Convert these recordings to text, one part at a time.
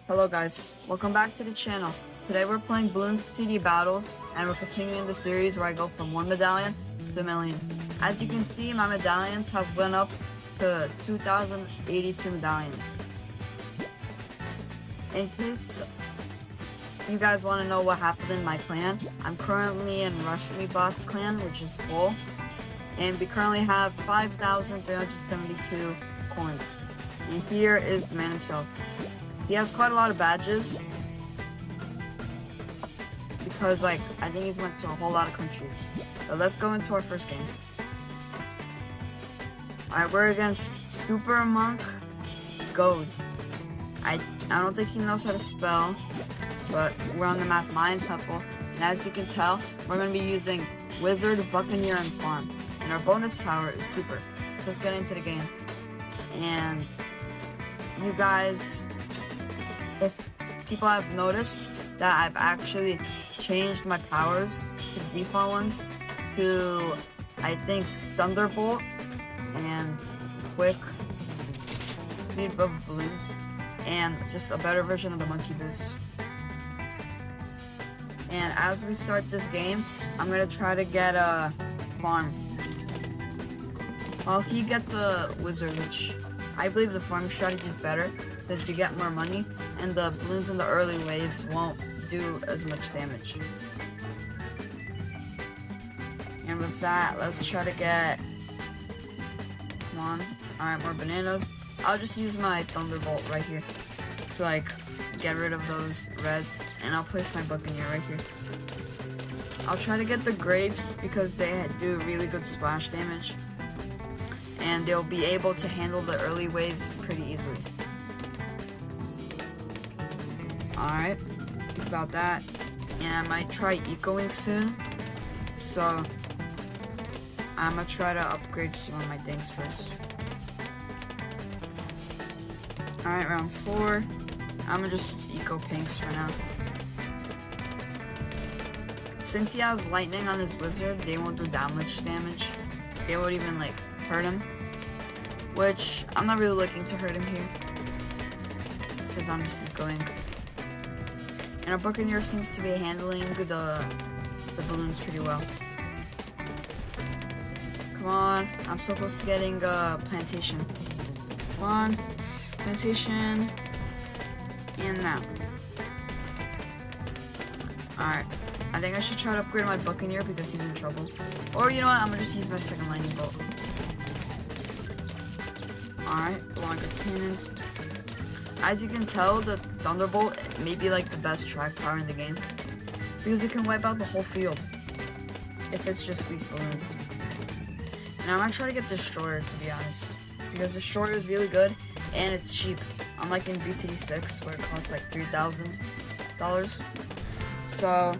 Hello guys, welcome back to the channel. Today we're playing Bloons CD battles and we're continuing the series where I go from 1 medallion to a million. As you can see, my medallions have went up to 2,082 medallions. In case you guys want to know what happened in my clan, I'm currently in Rush Me Bot's clan, which is full, and we currently have 5,372 coins. And here is the man himself. He has quite a lot of badges because, I think he's went to a whole lot of countries. So let's go into our first game. Alright, we're against Super Monk Goad. I don't think he knows how to spell, but we're on the map Mayan Temple, and as you can tell, we're going to be using Wizard, Buccaneer, and Farm. And our bonus tower is Super. So let's get into the game. And you guys, if people have noticed that I've actually changed my powers to the default ones to, I think, Thunderbolt and Quick Speed of Bloons, and just a better version of the Monkey Boost. And as we start this game, I'm gonna try to get a Farm. Well, he gets a Wizard, which I believe the farm strategy is better since you get more money and the balloons in the early waves won't do as much damage. And with that, let's try to get, come on, alright, more bananas. I'll just use my Thunderbolt right here to get rid of those reds, and I'll place my Buccaneer right here. I'll try to get the grapes because they do really good splash damage, and they'll be able to handle the early waves pretty easily. Alright, about that. And I might try ecoing soon, so I'm gonna try to upgrade some of my things first. Alright, round 4. I'm gonna just eco pinks for now. Since he has lightning on his wizard, they won't do that much damage. They won't even hurt him, which I'm not really looking to hurt him here since I'm just going. And our Buccaneer seems to be handling the balloons pretty well. Come on, I'm so close to getting plantation. Come on, plantation, and now. Alright, I think I should try to upgrade my Buccaneer because he's in trouble. Or you know what, I'm gonna just use my second lightning bolt. Alright, longer cannons. As you can tell, the Thunderbolt may be the best track power in the game because it can wipe out the whole field if it's just weak balloons. And I'm gonna try to get Destroyer, to be honest, because Destroyer is really good and it's cheap, unlike in BTD 6 where it costs $3,000. So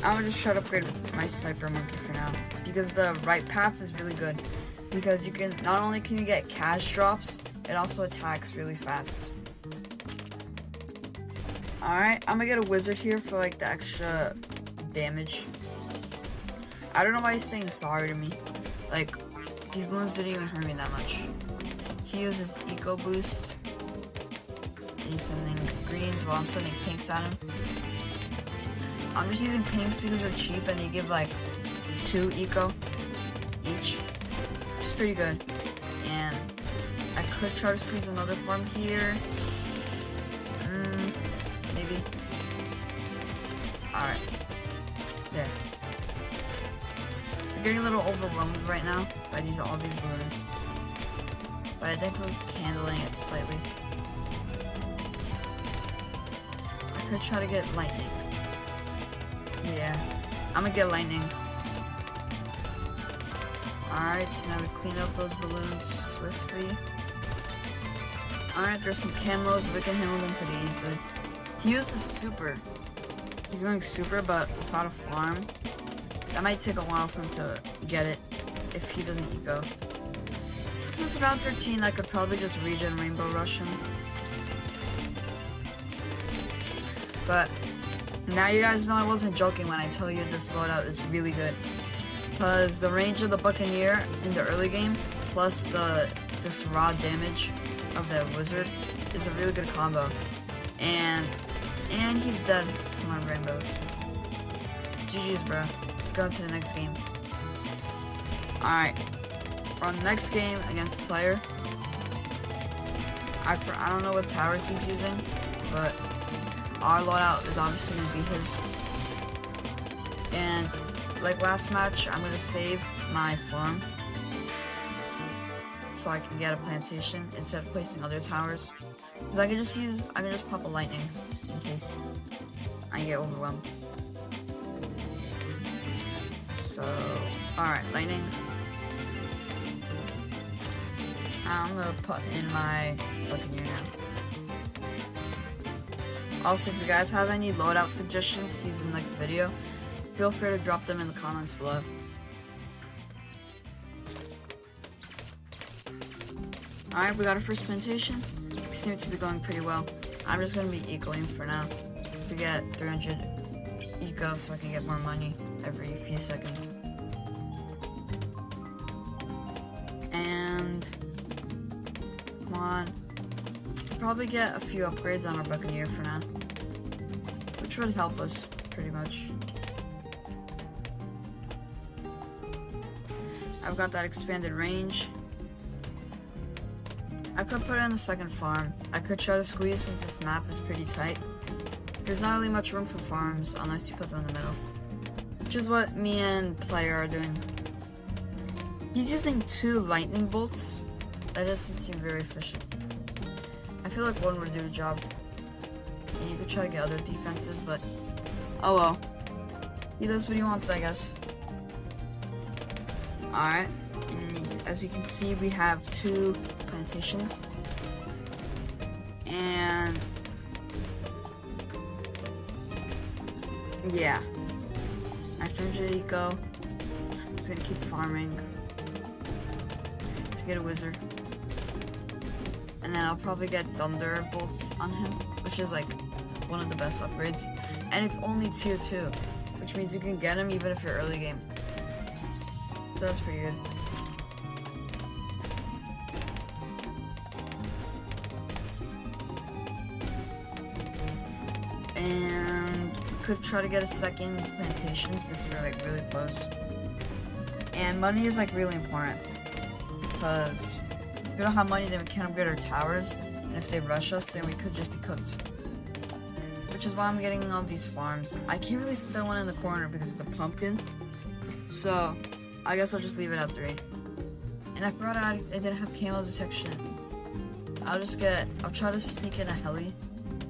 I'm gonna just try to upgrade my Sniper Monkey for now because the right path is really good. Because you can, not only can you get cash drops, it also attacks really fast. Alright, I'm gonna get a wizard here for the extra damage. I don't know why he's saying sorry to me. These balloons didn't even hurt me that much. He uses eco boost. And he's sending greens while I'm sending pinks at him. I'm just using pinks because they're cheap and they give 2 eco each. Pretty good. And I could try to squeeze another farm here. Maybe. Alright. There. I'm getting a little overwhelmed right now by all these balloons. But I think we're handling it slightly. I could try to get lightning. Yeah. I'm gonna get lightning. Alright, so now we clean up those balloons swiftly. Alright, there's some camos, we can handle them pretty easily. He uses super. He's going super, but without a farm. That might take a while for him to get it, if he doesn't eco. Since this is round 13, I could probably just regen Rainbow Rush him. But now you guys know I wasn't joking when I tell you this loadout is really good. Because the range of the Buccaneer in the early game, plus just raw damage of the wizard, is a really good combo. And he's dead to my rainbows. GG's, bro. Let's go into the next game. Alright. We're on the next game against player. I don't know what towers he's using, but our loadout is obviously going to be his. And like last match, I'm going to save my farm so I can get a plantation instead of placing other towers. Because I can just pop a lightning in case I get overwhelmed. So, alright, lightning. I'm gonna put in my Buccaneer now. Also, if you guys have any loadout suggestions to use in the next video, feel free to drop them in the comments below. Alright, we got our first plantation. We seem to be going pretty well. I'm just gonna be ecoing for now to get 300 eco so I can get more money every few seconds. And come on, probably get a few upgrades on our Buccaneer for now, which would help us pretty much. I've got that expanded range. I could put in a second farm. I could try to squeeze since this map is pretty tight. There's not really much room for farms unless you put them in the middle, which is what me and player are doing. He's using 2 lightning bolts. That doesn't seem very efficient. I feel like one would do the job. And you could try to get other defenses, but oh well. He does what he wants, I guess. Alright, and as you can see, we have 2 plantations. And yeah, after 100 eco, I'm just gonna keep farming to get a wizard. And then I'll probably get thunderbolts on him, which is like one of the best upgrades. And it's only tier 2, which means you can get him even if you're early game. So that's pretty good. And we could try to get a second plantation since we're like really close. And money is like really important, because if we don't have money, then we can't upgrade our towers, and if they rush us, then we could just be cooked. Which is why I'm getting all these farms. I can't really fit one in the corner because of the pumpkin, so I guess I'll just leave it at 3. And I forgot I didn't have camo detection. I'll try to sneak in a heli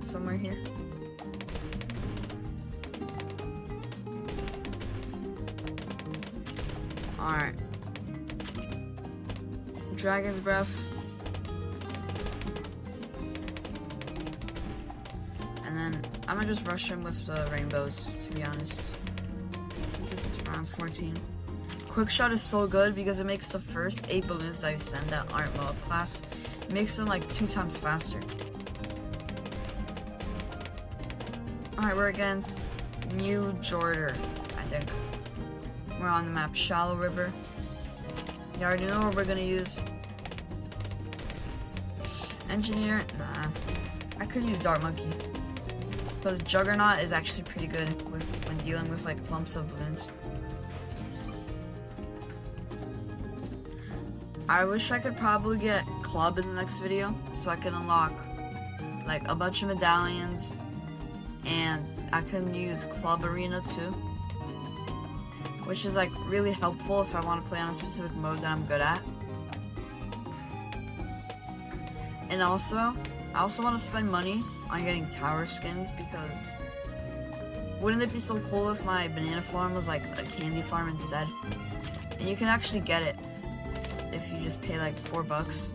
somewhere here. Alright. Dragon's Breath. And then I'm gonna just rush him with the rainbows, to be honest. Since it's round 14. Quick shot is so good because it makes the first 8 balloons that you send that aren't low class, makes them like 2 times faster. Alright, we're against New Jordan, I think. We're on the map Shallow River. You already know what we're gonna use. Engineer, nah. I could use Dart Monkey, but Juggernaut is actually pretty good when dealing with like clumps of balloons. I wish I could probably get Club in the next video so I can unlock like a bunch of medallions, and I can use Club Arena too, which is like really helpful if I want to play on a specific mode that I'm good at. And I also want to spend money on getting tower skins, because wouldn't it be so cool if my banana farm was like a candy farm instead? And you can actually get it if you just pay like $4.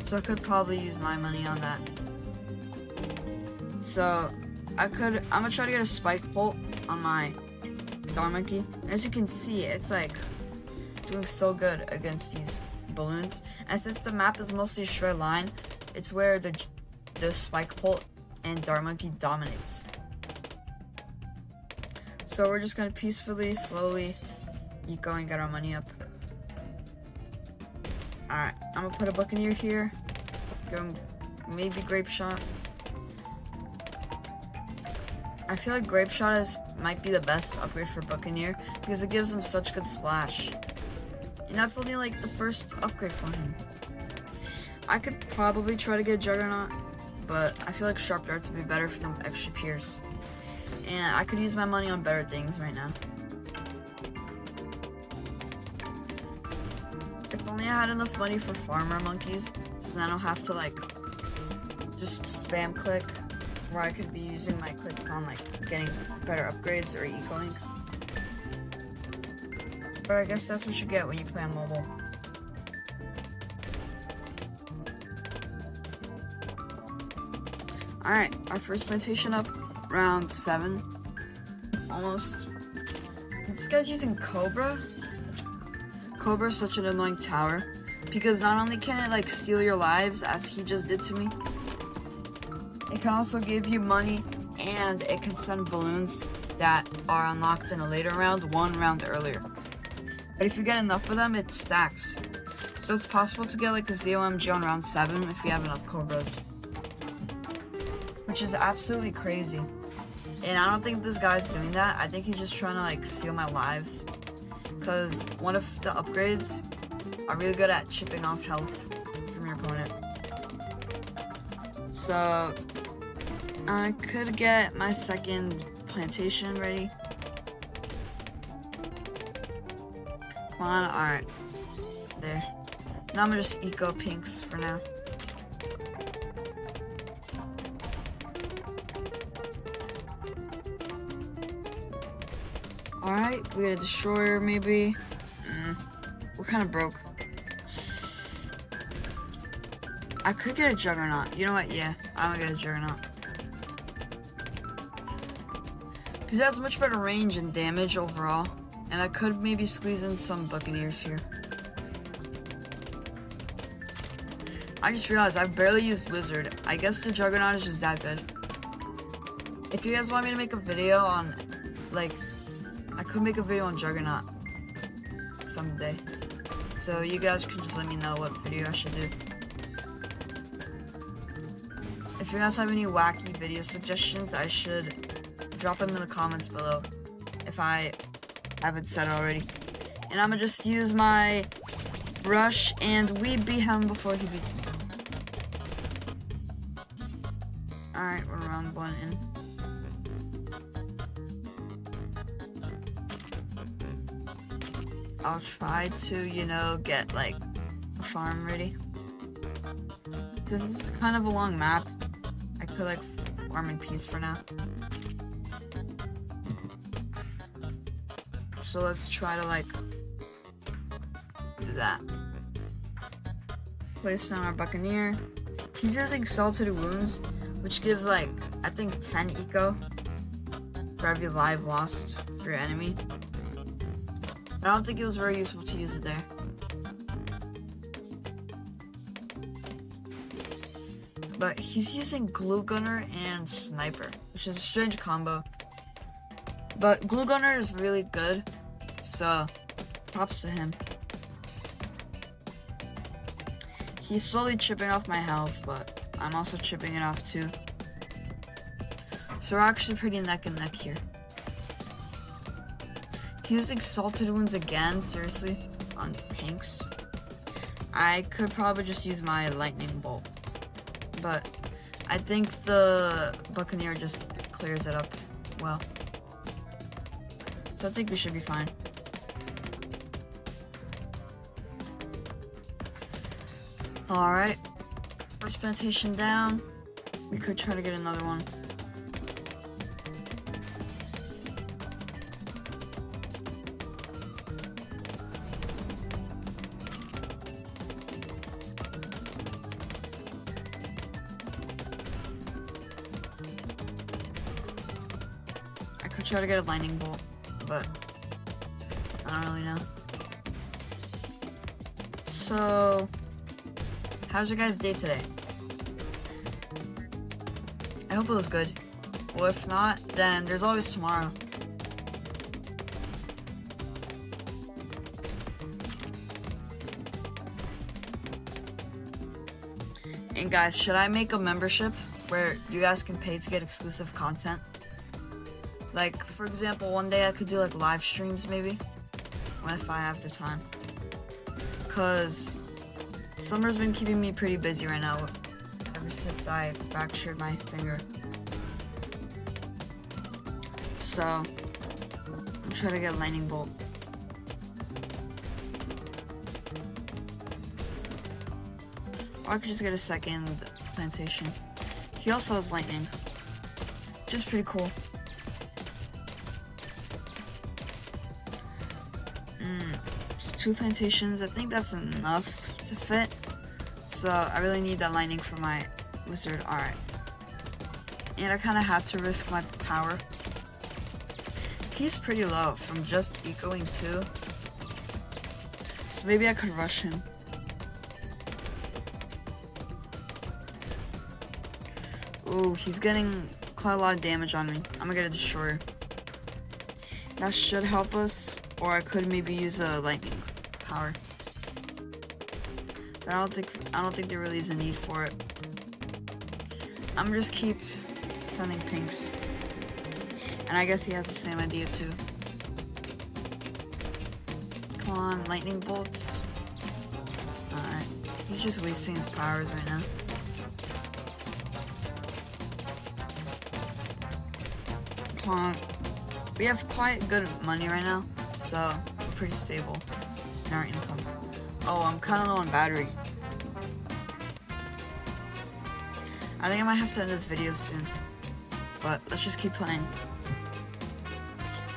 So I could probably use my money on that. So I'm gonna try to get a spike bolt on my Dart Monkey. And as you can see, it's like doing so good against these balloons. And since the map is mostly a straight line, it's where the spike bolt and Dart Monkey dominates. So we're just gonna peacefully, slowly keep going, get our money up. Alright, I'm gonna put a Buccaneer here. Go maybe Grape Shot. I feel like Grape Shot might be the best upgrade for Buccaneer because it gives him such good splash. And that's only like the first upgrade for him. I could probably try to get Juggernaut, but I feel like Sharp Darts would be better for them extra Pierce. And I could use my money on better things right now. If only I had enough money for Farmer Monkeys, so then I don't have to like just spam click, where I could be using my clicks on like getting better upgrades or eco-link. But I guess that's what you get when you play on mobile. Alright, our first plantation up, round 7. Almost. This guy's using Cobra. Cobra is such an annoying tower, because not only can it like steal your lives, as he just did to me, it can also give you money, and it can send balloons that are unlocked in a later round, 1 round earlier. But if you get enough of them, it stacks. So it's possible to get like a ZOMG on round 7 if you have enough Cobras. Which is absolutely crazy. And I don't think this guy's doing that. I think he's just trying to like steal my lives. Because one of the upgrades are really good at chipping off health from your opponent. So I could get my second plantation ready. Come on, alright. There. Now I'm gonna just eco pinks for now. Alright, we got a destroyer maybe. We're kind of broke. I could get a Juggernaut. You know what? Yeah, I'm gonna get a Juggernaut. Because it has much better range and damage overall. And I could maybe squeeze in some Buccaneers here. I just realized I've barely used Wizard. I guess the Juggernaut is just that good. If you guys want me to make a video on, like, I could make a video on Juggernaut someday. So you guys can just let me know what video I should do. If you guys have any wacky video suggestions, I should drop them in the comments below if I haven't said it already. And I'm gonna just use my brush and we beat him before he beats me. Alright, we're round 1 in. I'll try to, you know, get like a farm ready. So this is kind of a long map. I could like farm in peace for now. So let's try to like do that. Place down our Buccaneer. He's using Salted Wounds, which gives like, I think 10 eco for every life lost for your enemy. I don't think it was very useful to use it there. But he's using Glue Gunner and Sniper, which is a strange combo. But Glue Gunner is really good, so props to him. He's slowly chipping off my health, but I'm also chipping it off too. So we're actually pretty neck and neck here. Using Salted Wounds again, seriously, on pinks. I could probably just use my Lightning Bolt, but I think the Buccaneer just clears it up well. So I think we should be fine. Alright, first plantation down. We could try to get another one. I could try to get a Lightning Bolt, but I don't really know. So, how's your guys' day today? I hope it was good. Well, if not, then there's always tomorrow. And guys, should I make a membership where you guys can pay to get exclusive content? Like, for example, one day I could do like live streams maybe, if I have the time. Cause summer's been keeping me pretty busy right now, ever since I fractured my finger. So, I'm trying to get a lightning bolt. Or I could just get a second plantation. He also has lightning, which is pretty cool. It's 2 plantations. I think that's enough to fit. So I really need that lightning for my wizard. Alright. And I kind of had to risk my power. He's pretty low from just ecoing 2. So maybe I could rush him. Ooh, he's getting quite a lot of damage on me. I'm gonna get a destroyer. That should help us. Or I could maybe use a lightning power. But I don't think there really is a need for it. I'm just keep sending pinks. And I guess he has the same idea too. Come on, lightning bolts. Alright. He's just wasting his powers right now. Come on. We have quite good money right now, so we're pretty stable in our income. Oh, I'm kind of low on battery. I think I might have to end this video soon, but let's just keep playing.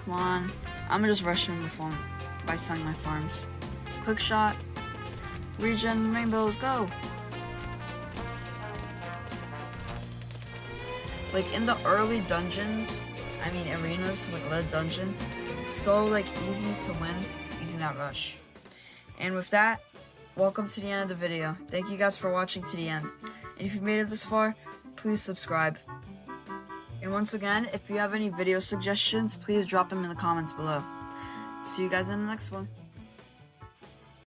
Come on. I'm gonna just rush him by selling my farms. Quick shot. Regen rainbows, go! Like in the early dungeons, I mean arenas, like lead dungeon, it's so like easy to win using that rush. And with that, welcome to the end of the video. Thank you guys for watching to the end. And if you made it this far, please subscribe. And once again, if you have any video suggestions, please drop them in the comments below. See you guys in the next one.